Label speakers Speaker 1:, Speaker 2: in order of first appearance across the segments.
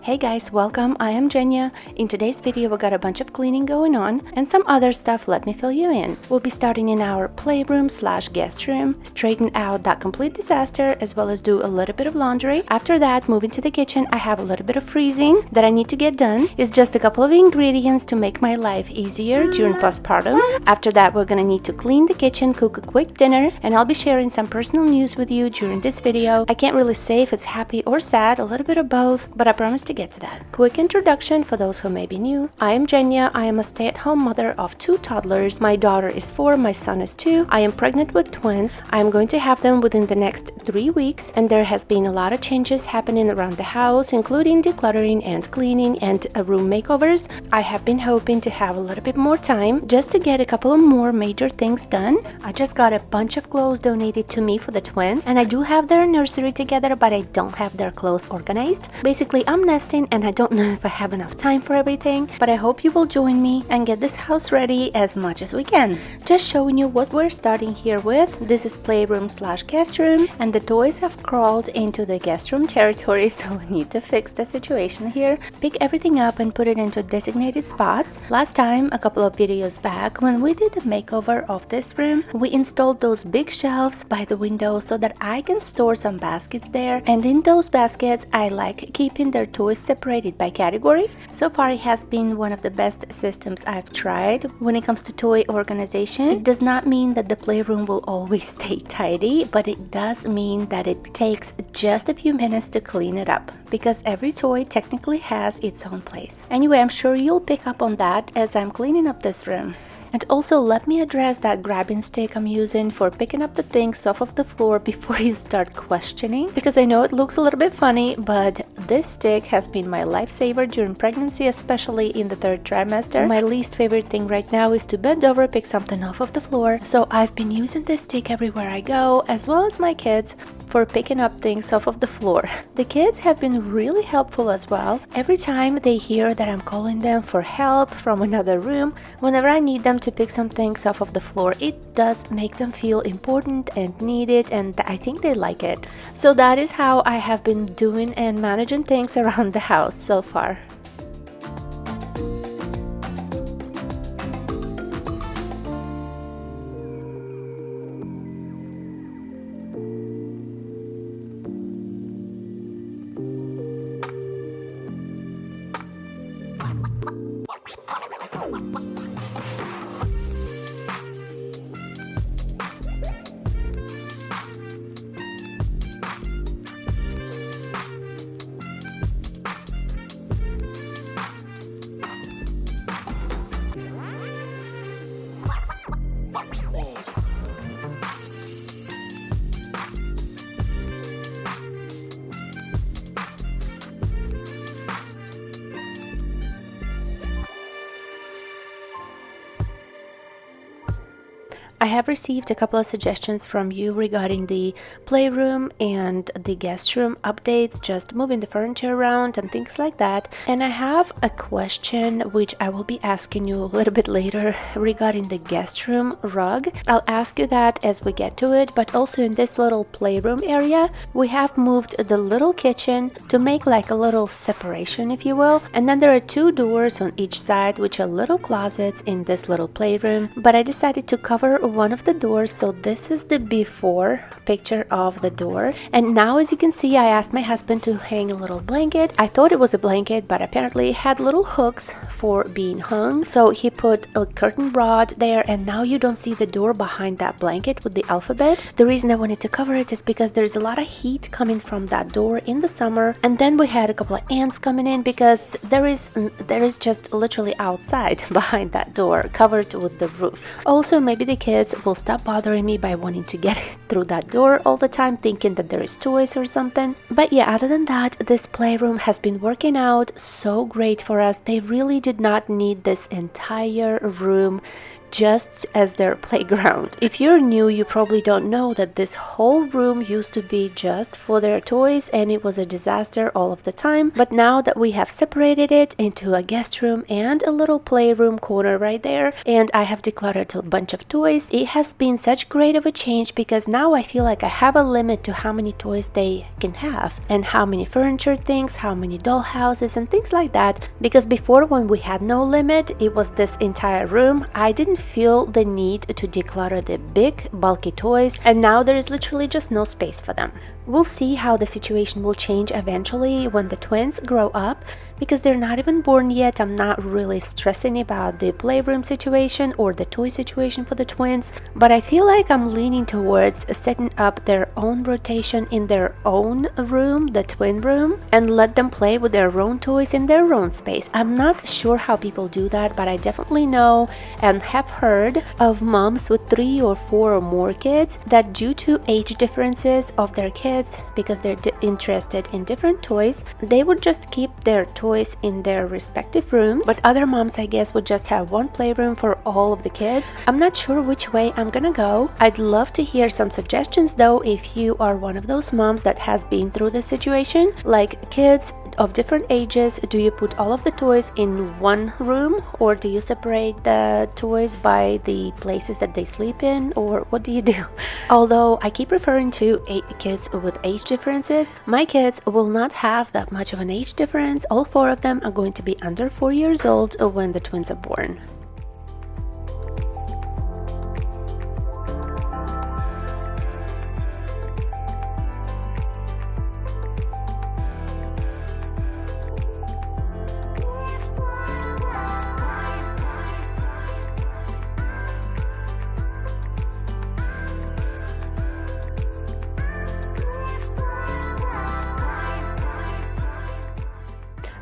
Speaker 1: Hey guys, welcome. I am Jenia. In today's video we got a bunch of cleaning going on and some other stuff. Let me fill you in. We'll be starting in our playroom / guest room, straighten out that complete disaster as well as do a little bit of laundry. After that, move into the kitchen. I have a little bit of freezing that I need to get done. It's just a couple of ingredients to make my life easier during postpartum. After that, we're gonna need to clean the kitchen, cook a quick dinner, and I'll be sharing some personal news with you during this video. I can't really say if it's happy or sad, a little bit of both, but I promise to get to that. Quick introduction for those who may be new. I am Jenia. I am a stay-at-home mother of 2 toddlers. My daughter is 4, my son is 2. I am pregnant with twins. I am going to have them within the next 3 weeks, and there has been a lot of changes happening around the house, including decluttering and cleaning and room makeovers. I have been hoping to have a little bit more time just to get a couple of more major things done. I just got a bunch of clothes donated to me for the twins, and I do have their nursery together, but I don't have their clothes organized. Basically, I'm nesting and I don't know if I have enough time for everything, but I hope you will join me and get this house ready as much as we can. Just showing you what we're starting here with. This is playroom / guest room, and the toys have crawled into the guest room territory, so we need to fix the situation here. Pick everything up and put it into designated spots. Last time, a couple of videos back, when we did a makeover of this room, we installed those big shelves by the window so that I can store some baskets there, and in those baskets I like keeping their toys separated by category. So far it has been one of the best systems I've tried when it comes to toy organization. It does not mean that the playroom will always stay tidy, but it does mean that it takes just a few minutes to clean it up, because every toy technically has its own place. Anyway, I'm sure you'll pick up on that as I'm cleaning up this room. And also, let me address that grabbing stick I'm using for picking up the things off of the floor before you start questioning, because I know it looks a little bit funny, but this stick has been my lifesaver during pregnancy, especially in the 3rd trimester. My least favorite thing right now is to bend over, pick something off of the floor, so I've been using this stick everywhere I go, as well as my kids, for picking up things off of the floor. The kids have been really helpful as well. Every time they hear that I'm calling them for help from another room, whenever I need them to pick some things off of the floor, it does make them feel important and needed, and I think they like it. So that is how I have been doing and managing things around the house so far. I have received a couple of suggestions from you regarding the playroom and the guest room updates, just moving the furniture around and things like that. And I have a question which I will be asking you a little bit later regarding the guest room rug. I'll ask you that as we get to it, but also in this little playroom area, we have moved the little kitchen to make like a little separation, if you will. And then there are 2 doors on each side, which are little closets in this little playroom. But I decided to cover one of the doors, so this is the before picture of the door. And now, as you can see, I asked my husband to hang a little blanket. I thought it was a blanket, but apparently it had little hooks for being hung, so he put a curtain rod there, and now you don't see the door behind that blanket with the alphabet. The reason I wanted to cover it is because there's a lot of heat coming from that door in the summer, and then we had a couple of ants coming in because there is just literally outside behind that door covered with the roof. Also, maybe the kids will stop bothering me by wanting to get through that door all the time, thinking that there is toys or something. But yeah, other than that, this playroom has been working out so great for us. They really did not need this entire room just as their playground. If you're new, you probably don't know that this whole room used to be just for their toys, and it was a disaster all of the time. But now that we have separated it into a guest room and a little playroom corner right there, and I have decluttered a bunch of toys, it has been such great of a change, because now I feel like I have a limit to how many toys they can have and how many furniture things, how many doll houses and things like that. Because before, when we had no limit, it was this entire room, I didn't feel the need to declutter the big bulky toys, and now there is literally just no space for them. We'll see how the situation will change eventually when the twins grow up, because they're not even born yet. I'm not really stressing about the playroom situation or the toy situation for the twins, but I feel like I'm leaning towards setting up their own rotation in their own room, the twin room, and let them play with their own toys in their own space. I'm not sure how people do that, but I definitely know and have heard of moms with 3 or 4 or more kids that, due to age differences of their kids, because they're interested in different toys, they would just keep their toys in their respective rooms. But other moms, I guess, would just have one playroom for all of the kids. I'm not sure which way I'm gonna go. I'd love to hear some suggestions though, if you are one of those moms that has been through this situation, like kids of different ages. Do you put all of the toys in one room, or do you separate the toys by the places that they sleep in, or what do you do? Although I keep referring to kids with age differences, my kids will not have that much of an age difference. All 4 of them are going to be under 4 years old when the twins are born.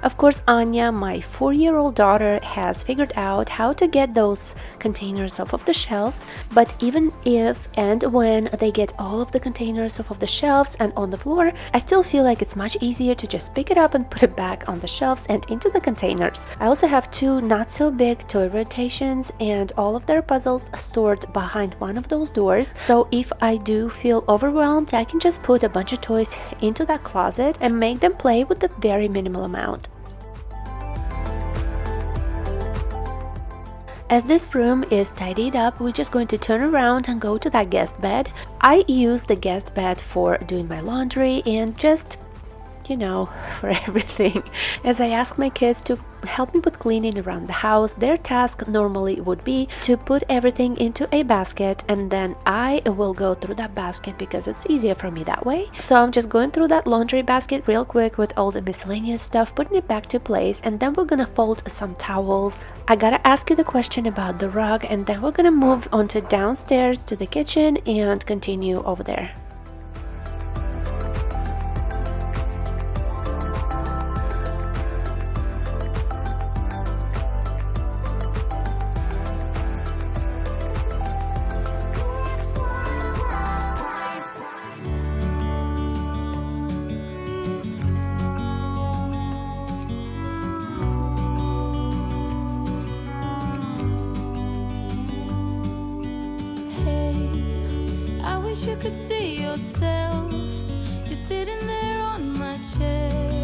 Speaker 1: Of course, Anya, my 4-year-old daughter, has figured out how to get those containers off of the shelves, but even if and when they get all of the containers off of the shelves and on the floor, I still feel like it's much easier to just pick it up and put it back on the shelves and into the containers. I also have 2 not so big toy rotations and all of their puzzles stored behind one of those doors, so if I do feel overwhelmed, I can just put a bunch of toys into that closet and make them play with a very minimal amount. As this room is tidied up, we're just going to turn around and go to that guest bed. I use the guest bed for doing my laundry and just, you know, for everything. As I ask my kids to help me with cleaning around the house, their task normally would be to put everything into a basket, and then I will go through that basket because it's easier for me that way. So I'm just going through that laundry basket real quick with all the miscellaneous stuff, putting it back to place, and then we're gonna fold some towels. I gotta ask you the question about the rug, and then we're gonna move on to downstairs to the kitchen and continue over there.
Speaker 2: You could see yourself just sitting there on my chair.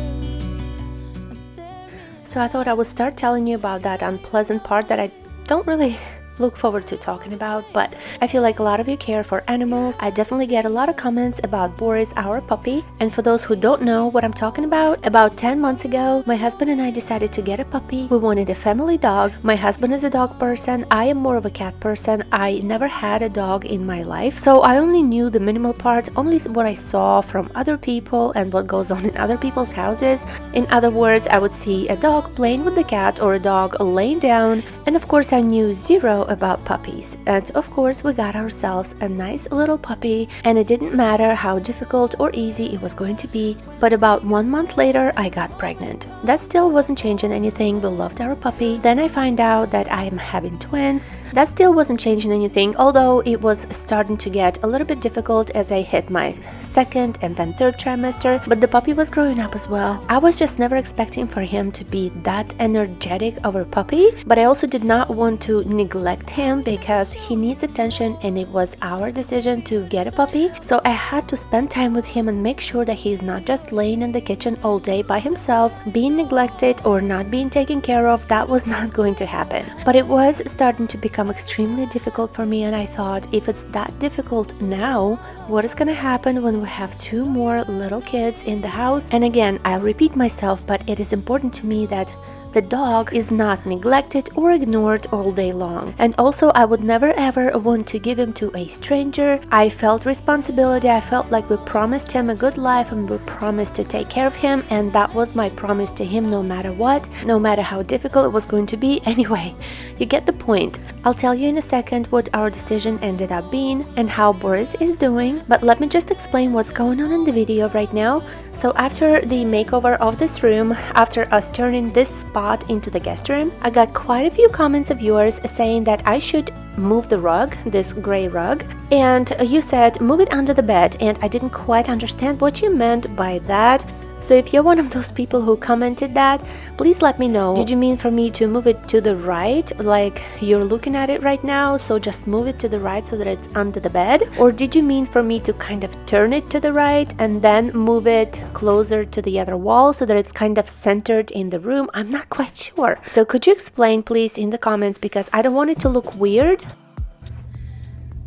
Speaker 1: So I thought I would start telling you about that unpleasant part that I don't really look forward to talking about, but I feel like a lot of you care for animals. I definitely get a lot of comments about Boris, our puppy, and for those who don't know what I'm talking about 10 months ago, my husband and I decided to get a puppy. We wanted a family dog. My husband is a dog person. I am more of a cat person. I never had a dog in my life, so I only knew the minimal part, only what I saw from other people and what goes on in other people's houses. In other words, I would see a dog playing with the cat or a dog laying down, and of course I knew zero about puppies. And of course we got ourselves a nice little puppy, and it didn't matter how difficult or easy it was going to be. But about 1 month later I got pregnant. That still wasn't changing anything. We loved our puppy. Then I find out that I am having twins. That still wasn't changing anything, although it was starting to get a little bit difficult as I hit my 2nd and then 3rd trimester, but the puppy was growing up as well. I was just never expecting for him to be that energetic of a puppy, but I also did not want to neglect neglect him because he needs attention and it was our decision to get a puppy. So I had to spend time with him and make sure that he's not just laying in the kitchen all day by himself, being neglected or not being taken care of. That was not going to happen. But it was starting to become extremely difficult for me, and I thought, if it's that difficult now, what is gonna happen when we have 2 more little kids in the house? And again, I'll repeat myself, but it is important to me that the dog is not neglected or ignored all day long. And also, I would never ever want to give him to a stranger. I felt responsibility. I felt like we promised him a good life and we promised to take care of him, and that was my promise to him no matter what, no matter how difficult it was going to be. Anyway, you get the point. I'll tell you in a second what our decision ended up being and how Boris is doing, but let me just explain what's going on in the video right now. So after the makeover of this room, after us turning this spot into the guest room, I got quite a few comments of yours saying that I should move the rug, this gray rug, and you said move it under the bed, and I didn't quite understand what you meant by that. So if you're one of those people who commented that, please let me know. Did you mean for me to move it to the right, like you're looking at it right now, so just move it to the right so that it's under the bed? Or did you mean for me to kind of turn it to the right and then move it closer to the other wall so that it's kind of centered in the room? I'm not quite sure. So could you explain please in the comments, because I don't want it to look weird.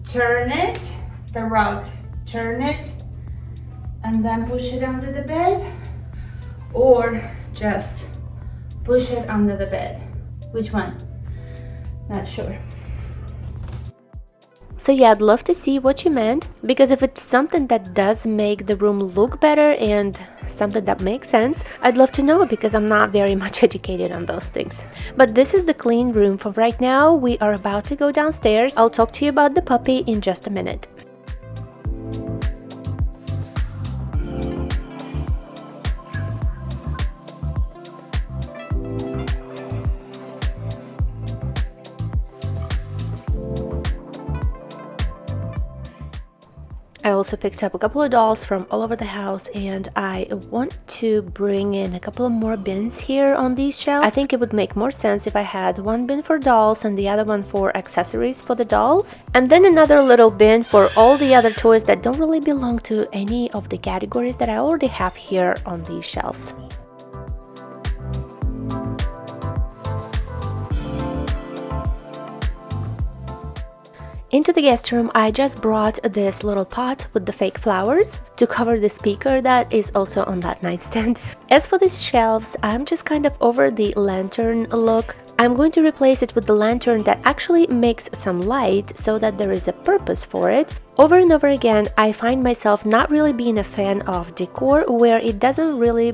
Speaker 1: Turn it, the rug, turn it, and then push it under the bed, or just push it under the bed. Which one? Not sure. So yeah, I'd love to see what you meant, because if it's something that does make the room look better and something that makes sense, I'd love to know, because I'm not very much educated on those things. But this is the clean room for right now. We are about to go downstairs. I'll talk to you about the puppy in just a minute. I also picked up a couple of dolls from all over the house, and I want to bring in a couple of more bins here on these shelves. I think it would make more sense if I had one bin for dolls and the other one for accessories for the dolls, and then another little bin for all the other toys that don't really belong to any of the categories that I already have here on these shelves. Into the guest room, I just brought this little pot with the fake flowers to cover the speaker that is also on that nightstand. As for these shelves, I'm just kind of over the lantern look. I'm going to replace it with the lantern that actually makes some light so that there is a purpose for it. Over and over again, I find myself not really being a fan of decor where it doesn't really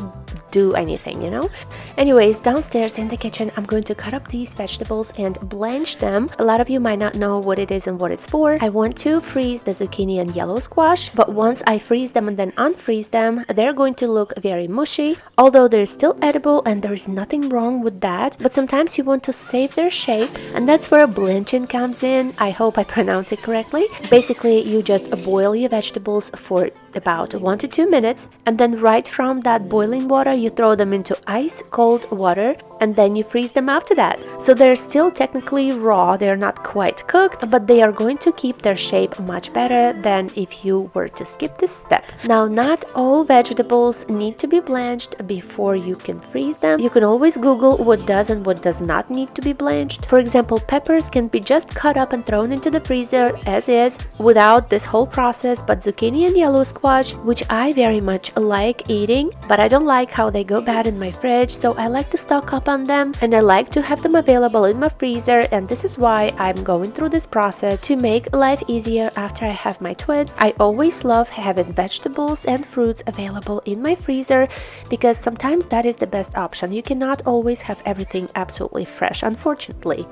Speaker 1: do anything, you know? Anyways, downstairs in the kitchen, I'm going to cut up these vegetables and blanch them. A lot of you might not know what it is and what it's for. I want to freeze the zucchini and yellow squash, but once I freeze them and then unfreeze them, they're going to look very mushy, although they're still edible and there is nothing wrong with that. But sometimes you want to save their shape, and that's where blanching comes in. I hope I pronounce it correctly. Basically, you just boil your vegetables for about 1 to 2 minutes, and then right from that boiling water you throw them into ice cold water, and then you freeze them after that. So they're still technically raw, they're not quite cooked, but they are going to keep their shape much better than if you were to skip this step. Now, not all vegetables need to be blanched before you can freeze them. You can always Google what does and what does not need to be blanched. For example, peppers can be just cut up and thrown into the freezer as is without this whole process, but zucchini and yellow squash, which I very much like eating, but I don't like how they go bad in my fridge, so I like to stock up on them and I like to have them available in my freezer, and this is why I'm going through this process to make life easier after I have my twins. I always love having vegetables and fruits available in my freezer because sometimes that is the best option. You cannot always have everything absolutely fresh, unfortunately.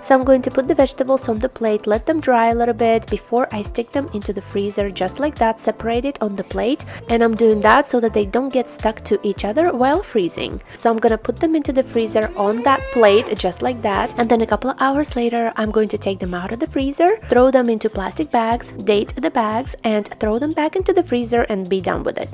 Speaker 1: So I'm going to put the vegetables on the plate, let them dry a little bit before I stick them into the freezer, just like that, separated on the plate. And I'm doing that so that they don't get stuck to each other while freezing. So I'm gonna put them into the freezer on that plate, just like that. And then a couple of hours later, I'm going to take them out of the freezer, throw them into plastic bags, date the bags, and throw them back into the freezer and be done with it.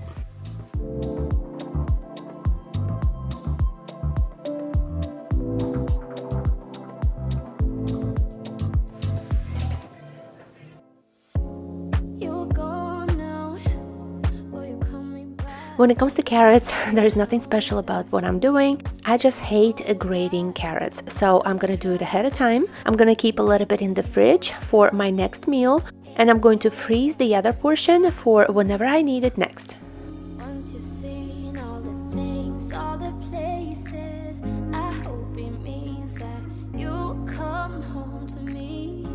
Speaker 1: When it comes to carrots, there's nothing special about what I'm doing. I just hate grating carrots, so I'm gonna do it ahead of time. I'm gonna keep a little bit in the fridge for my next meal, and I'm going to freeze the other portion for whenever I need it next.
Speaker 2: Once you've seen all the things, all the places, I hope it means that you'll come home to me.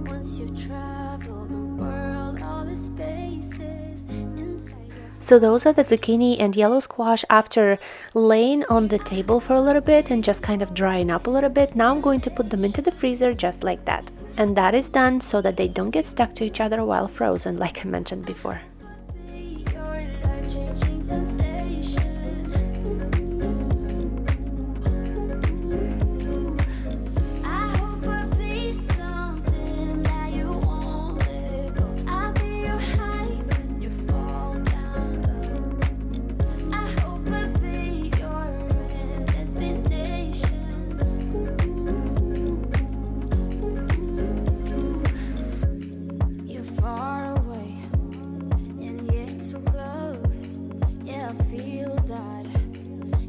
Speaker 2: Once you've traveled the world, all the spaces inside your...
Speaker 1: So those are the zucchini and yellow squash after laying on the table for a little bit and just kind of drying up a little bit. Now I'm going to put them into the freezer just like that. And that is done so that they don't get stuck to each other while frozen, like I mentioned before.
Speaker 2: Your life-changing sensation. I hope I'll be something that you won't let go. I'll be your high when you fall down low. I hope I'll be your end destination. You're far away and yet so close. Yeah, I feel that.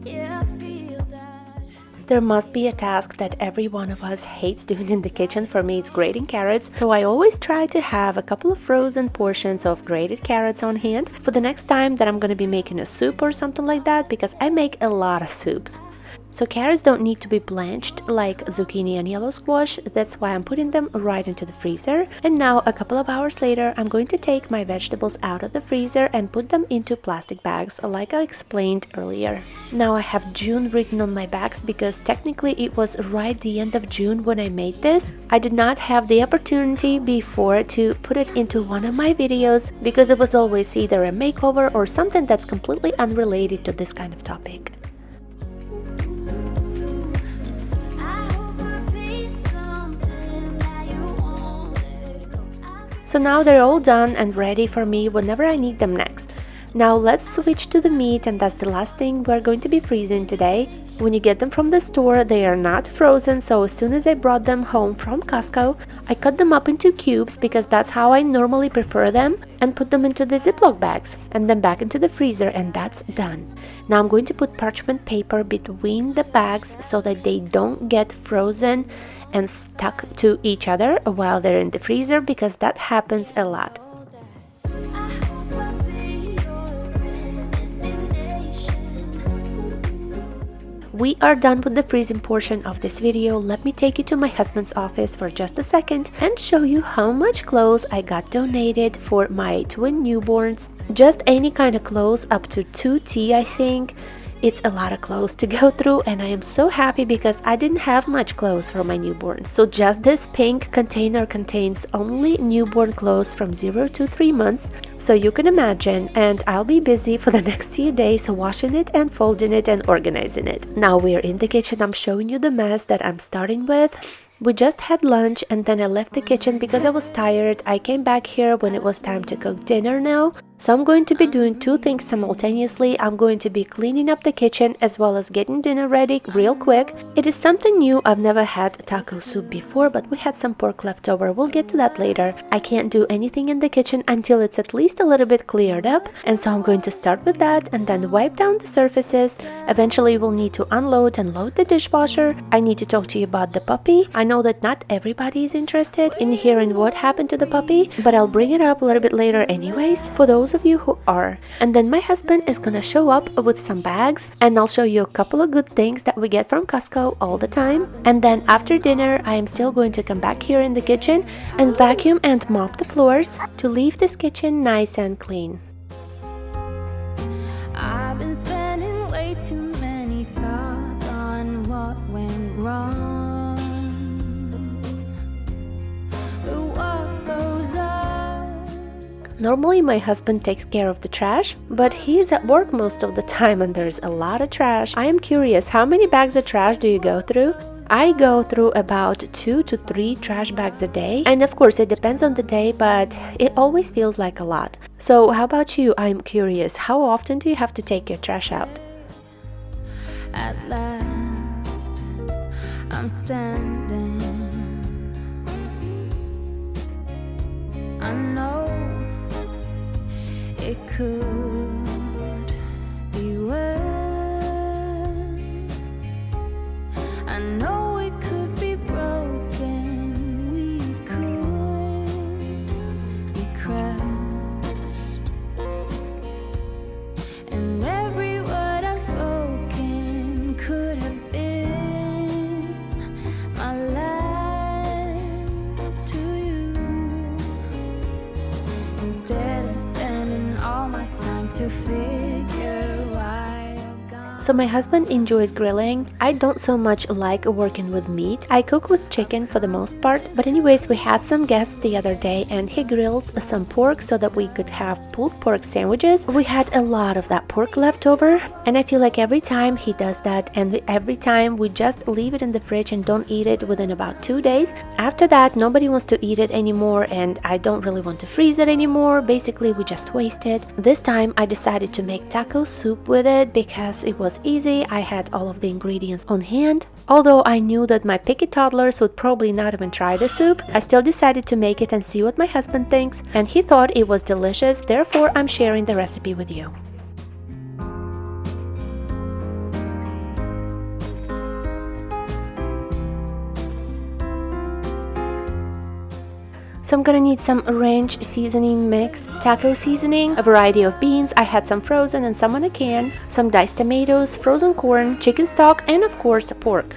Speaker 2: Yeah, I feel that.
Speaker 1: There must be a task that every one of us hates doing in the kitchen. For me, it's grating carrots. So I always try to have a couple of frozen portions of grated carrots on hand for the next time that I'm going to be making a soup or something like that, because I make a lot of soups. So carrots don't need to be blanched like zucchini and yellow squash. That's why I'm putting them right into the freezer. And now a couple of hours later, I'm going to take my vegetables out of the freezer and put them into plastic bags like I explained earlier. Now I have June written on my bags because technically it was right the end of June when I made this. I did not have the opportunity before to put it into one of my videos because it was always either a makeover or something that's completely unrelated to this kind of topic. So now they're all done and ready for me whenever I need them next. Now let's switch to the meat, and that's the last thing we're going to be freezing today. When you get them from the store, they are not frozen, so as soon as I brought them home from Costco, I cut them up into cubes because that's how I normally prefer them, and put them into the Ziploc bags and then back into the freezer, and that's done. Now I'm going to put parchment paper between the bags so that they don't get frozen and stuck to each other while they're in the freezer, because that happens a lot.
Speaker 2: I hope I'll be your end destination.
Speaker 1: We are done with the freezing portion of this video. Let me take you to my husband's office for just a second and show you how much clothes I got donated for my twin newborns. Just any kind of clothes up to 2T, I think. It's a lot of clothes to go through, and I am so happy because I didn't have much clothes for my newborns. So just this pink container contains only newborn clothes from 0 to 3 months. So you can imagine, and I'll be busy for the next few days washing it and folding it and organizing it. Now we're in the kitchen. I'm showing you the mess that I'm starting with. We just had lunch and then I left the kitchen because I was tired. I came back here when it was time to cook dinner now. So I'm going to be doing two things simultaneously. I'm going to be cleaning up the kitchen as well as getting dinner ready real quick. It is something new. I've never had taco soup before, but we had some pork left over. We'll get to that later. I can't do anything in the kitchen until it's at least a little bit cleared up. And so I'm going to start with that and then wipe down the surfaces. Eventually we'll need to unload and load the dishwasher. I need to talk to you about the puppy. I know that not everybody is interested in hearing what happened to the puppy, but I'll bring it up a little bit later anyways, for those of you who are. And then my husband is gonna show up with some bags, and I'll show you a couple of good things that we get from Costco all the time. And then after dinner, I am still going to come back here in the kitchen and vacuum and mop the floors to leave this kitchen nice and clean.
Speaker 2: I've been spending way too many thoughts on what went wrong. But what goes on?
Speaker 1: Normally my husband takes care of the trash, but he is at work most of the time and there's a lot of trash. I am curious, how many bags of trash do you go through? I go through about 2 to 3 trash bags a day, and of course it depends on the day, but it always feels like a lot. So how about you? I'm curious, how often do you have to take your trash out?
Speaker 2: At last, I'm standing. I know it could trying to figure why you're gone.
Speaker 1: So my husband enjoys grilling. I don't so much like working with meat. I cook with chicken for the most part. But anyways, we had some guests the other day and he grilled some pork so that we could have pulled pork sandwiches. We had a lot of that pork left over, and I feel like every time he does that and every time we just leave it in the fridge and don't eat it within about 2 days. After that, nobody wants to eat it anymore and I don't really want to freeze it anymore. Basically, we just waste it. This time I decided to make taco soup with it because it was easy. I had all of the ingredients on hand. Although I knew that my picky toddlers would probably not even try the soup, I still decided to make it and see what my husband thinks, and he thought it was delicious, therefore I'm sharing the recipe with you. So I'm gonna need some ranch seasoning mix, taco seasoning, a variety of beans. I had some frozen and some in a can, some diced tomatoes, frozen corn, chicken stock, and of course pork.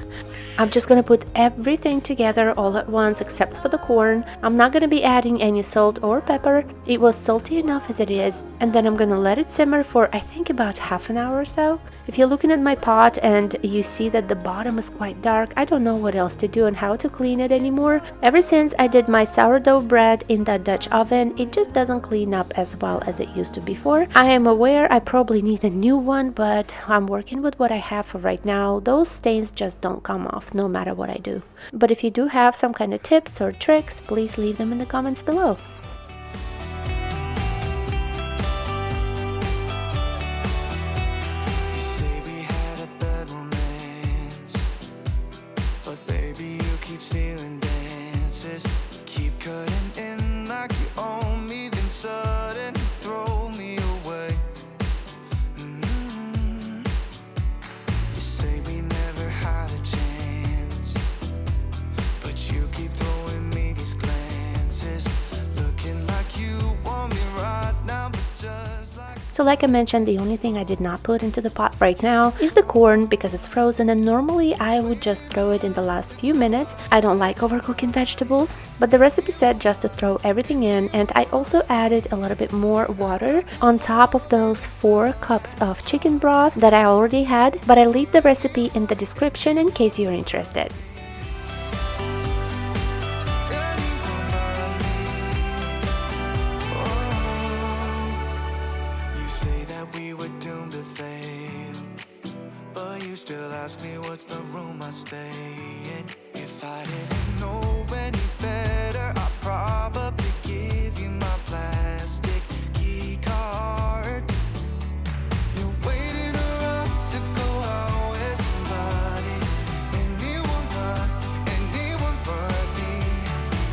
Speaker 1: I'm just gonna put everything together all at once except for the corn. I'm not gonna be adding any salt or pepper. It was salty enough as it is. And then I'm gonna let it simmer for I think about half an hour or so. If you're looking at my pot and you see that the bottom is quite dark, I don't know what else to do and how to clean it anymore. Ever since I did my sourdough bread in that Dutch oven, it just doesn't clean up as well as it used to before. I am aware I probably need a new one, but I'm working with what I have for right now. Those stains just don't come off no matter what I do. But if you do have some kind of tips or tricks, please leave them in the comments below. So like I mentioned, the only thing I did not put into the pot right now is the corn because it's frozen, and normally I would just throw it in the last few minutes. I don't like overcooking vegetables, but the recipe said just to throw everything in, and I also added a little bit more water on top of those 4 cups of chicken broth that I already had, but I'll leave the recipe in the description in case you're interested.
Speaker 3: Still ask me what's the room I stay in. If I didn't know any better, I'd probably give you my plastic key card. You're waiting around to go out with somebody. Anyone but me.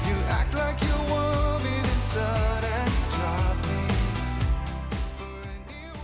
Speaker 3: You act like you want me, then suddenly drop me.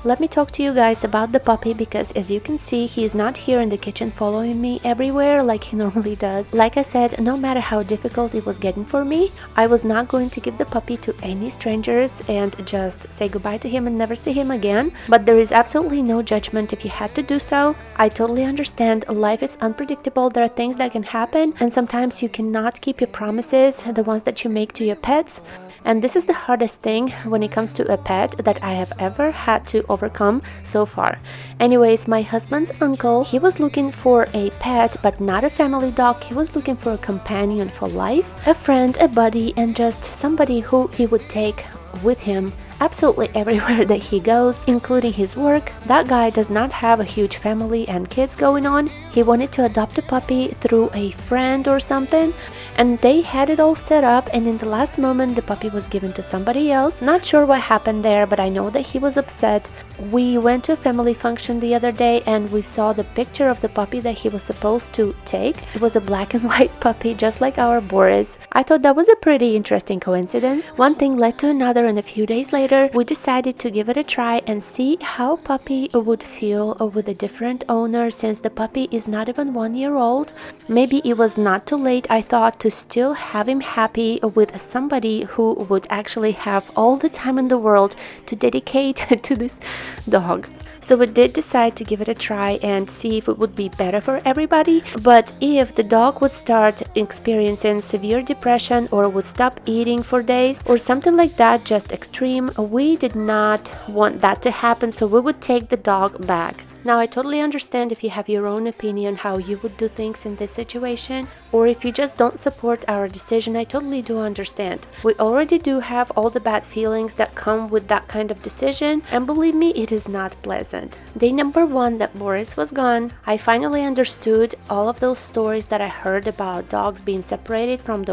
Speaker 1: Let me talk to you guys about the puppy because as you can see, he is not here in the kitchen following me everywhere like he normally does. Like I said, no matter how difficult it was getting for me, I was not going to give the puppy to any strangers and just say goodbye to him and never see him again. But there is absolutely no judgment if you had to do so. I totally understand life is unpredictable. There are things that can happen and sometimes you cannot keep your promises, the ones that you make to your pets. And this is the hardest thing when it comes to a pet that I have ever had to overcome so far. Anyways, my husband's uncle, he was looking for a pet, but not a family dog. He was looking for a companion for life, a friend, a buddy, and just somebody who he would take with him absolutely everywhere that he goes, including his work. That guy does not have a huge family and kids going on. He wanted to adopt a puppy through a friend or something, and they had it all set up, and in the last moment the puppy was given to somebody else. Not sure what happened there, but I know that he was upset. We went to a family function the other day and we saw the picture of the puppy that he was supposed to take. It was a black and white puppy, just like our Boris. I thought that was a pretty interesting coincidence. One thing led to another, and a few days later we decided to give it a try and see how puppy would feel with a different owner, since the puppy is not even 1 year old. Maybe it was not too late, I thought, to still have him happy with somebody who would actually have all the time in the world to dedicate to this dog. So we did decide to give it a try and see if it would be better for everybody. But if the dog would start experiencing severe depression or would stop eating for days or something like that, just extreme, we did not want that to happen, so we would take the dog back. Now, I totally understand if you have your own opinion how you would do things in this situation, or if you just don't support our decision. I totally do understand. We already do have all the bad feelings that come with that kind of decision, and believe me, it is not pleasant. Day number 1 that Boris was gone, I finally understood all of those stories that I heard about dogs being separated from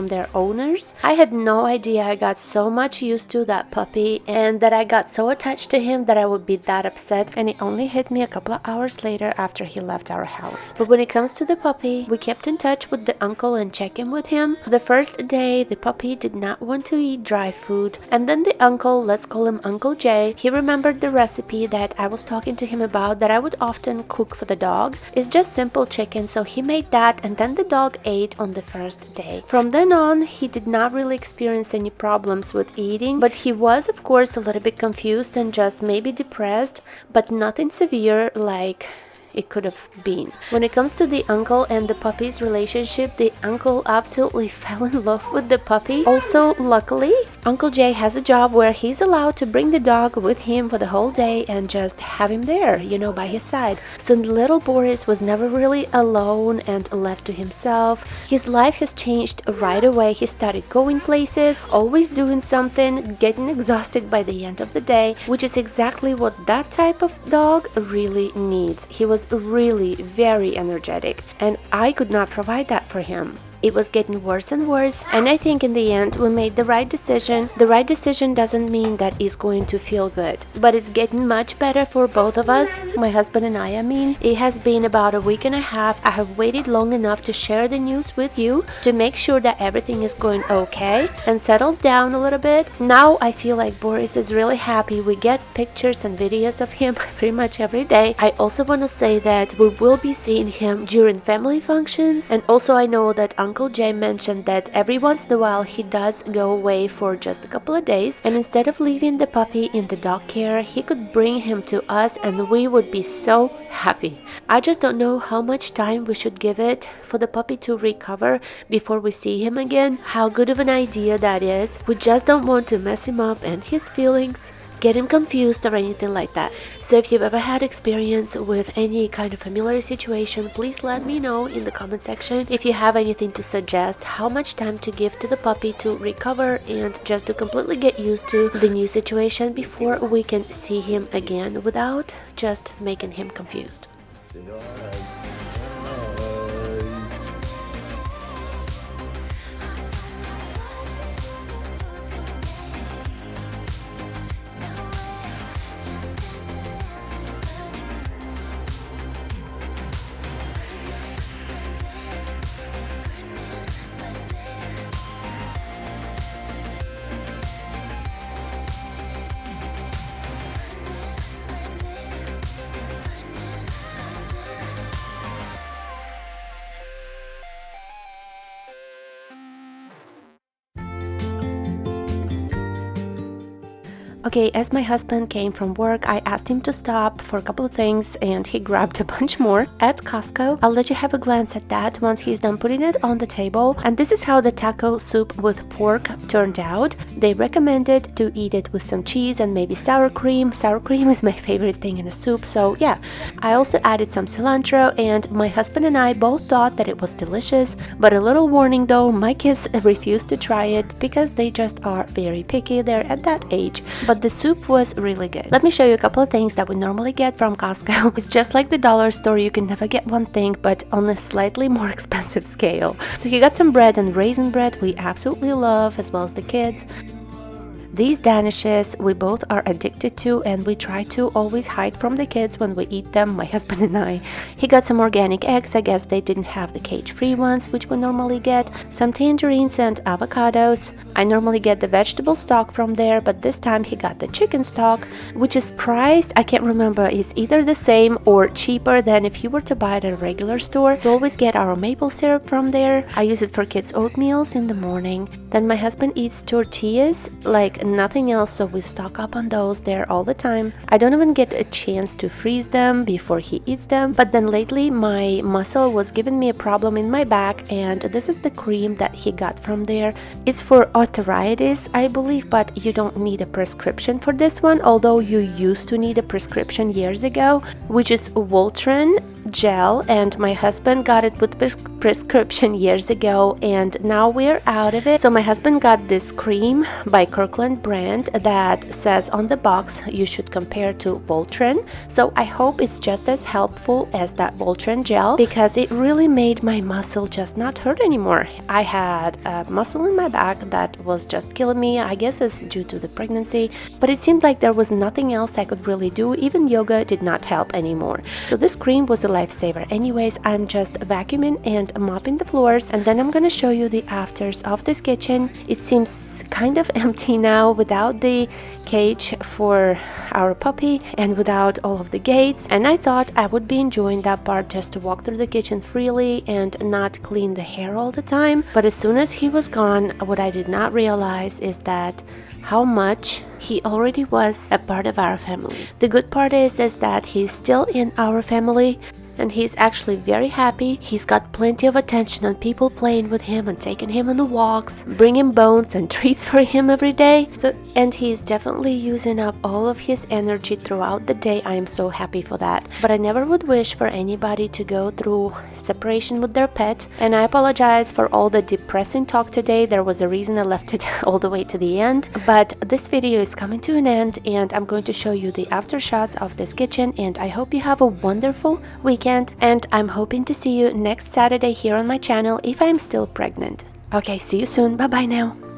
Speaker 1: their owners. I had no idea I got so much used to that puppy and that I got so attached to him that I would be that upset, and it only hit me a couple of hours later after he left our house. But when it comes to the puppy, we kept in touch with the uncle and check in with him. The first day, the puppy did not want to eat dry food, and then the uncle, let's call him Uncle Jay, he remembered the recipe that I was talking to him about that I would often cook for the dog. It's just simple chicken, so he made that, and then the dog ate on the first day. From then on, he did not really experience any problems with eating, but he was of course a little bit confused and just maybe depressed, but nothing severe like it could have been. When it comes to the uncle and the puppy's relationship, the uncle absolutely fell in love with the puppy. Also, luckily, Uncle Jay has a job where he's allowed to bring the dog with him for the whole day and just have him there, by his side. So little Boris was never really alone and left to himself. His life has changed right away. He started going places, always doing something, getting exhausted by the end of the day, which is exactly what that type of dog really needs. He was really very energetic, and I could not provide that for him. It was getting worse and worse, and I think in the end we made the right decision. The right decision doesn't mean that it's going to feel good, but it's getting much better for both of us, my husband and I mean. It has been about a week and a half. I have waited long enough to share the news with you to make sure that everything is going okay and settles down a little bit. Now I feel like Boris is really happy. We get pictures and videos of him pretty much every day. I also want to say that we will be seeing him during family functions, and also I know that Uncle Jay mentioned that every once in a while he does go away for just a couple of days, and instead of leaving the puppy in the dog care, he could bring him to us and we would be so happy. I just don't know how much time we should give it for the puppy to recover before we see him again. How good of an idea that is. We just don't want to mess him up and his feelings, get him confused or anything like that. So if you've ever had experience with any kind of familiar situation, please let me know in the comment section. If you have anything to suggest, how much time to give to the puppy to recover and just to completely get used to the new situation before we can see him again without just making him confused. Okay, as my husband came from work, I asked him to stop for a couple of things and he grabbed a bunch more at Costco. I'll let you have a glance at that once he's done putting it on the table. And this is how the taco soup with pork turned out. They recommended to eat it with some cheese and maybe sour cream. Sour cream is my favorite thing in a soup, so yeah. I also added some cilantro, and my husband and I both thought that it was delicious. But a little warning though, my kids refused to try it because they just are very picky. They're at that age. But the soup was really good. Let me show you a couple of things that we normally get from Costco. It's just like the dollar store. You can never get one thing, but on a slightly more expensive scale. So he got some bread and raisin bread we absolutely love, as well as the kids. These danishes we both are addicted to, and we try to always hide from the kids when we eat them, my husband and I. He got some organic eggs. I guess they didn't have the cage-free ones, which we normally get. Some tangerines and avocados. I normally get the vegetable stock from there, but this time he got the chicken stock, which is priced, I can't remember, it's either the same or cheaper than if you were to buy it at a regular store. We always get our maple syrup from there. I use it for kids' oatmeals in the morning. Then my husband eats tortillas, like like nothing else, so we stock up on those there all the time. I don't even get a chance to freeze them before he eats them, but then lately my muscle was giving me a problem in my back, and this is the cream that he got from there. It's for arthritis, I believe, but you don't need a prescription for this one, although you used to need a prescription years ago, which is Voltaren gel, and my husband got it with prescription years ago, and now we're out of it. So my husband got this cream by Kirkland brand that says on the box you should compare to Voltaren, so I hope it's just as helpful as that Voltaren gel, because it really made my muscle just not hurt anymore. I had a muscle in my back that was just killing me. I guess it's due to the pregnancy, but it seemed like there was nothing else I could really do. Even yoga did not help anymore, so this cream was a lifesaver. Anyways, I'm just vacuuming and mopping the floors, and then I'm gonna show you the afters of this kitchen. It seems kind of empty now without the cage for our puppy and without all of the gates, and I thought I would be enjoying that part, just to walk through the kitchen freely and not clean the hair all the time. But as soon as he was gone, what I did not realize is that how much he already was a part of our family. The good part is that he's still in our family, and he's actually very happy. He's got plenty of attention and people playing with him and taking him on the walks, bringing bones and treats for him every day. And he's definitely using up all of his energy throughout the day. I am so happy for that. But I never would wish for anybody to go through separation with their pet, and I apologize for all the depressing talk today. There was a reason I left it all the way to the end, but this video is coming to an end, and I'm going to show you the after shots of this kitchen, and I hope you have a wonderful weekend, and I'm hoping to see you next Saturday here on my channel if I'm still pregnant. Okay, see you soon. Bye bye now.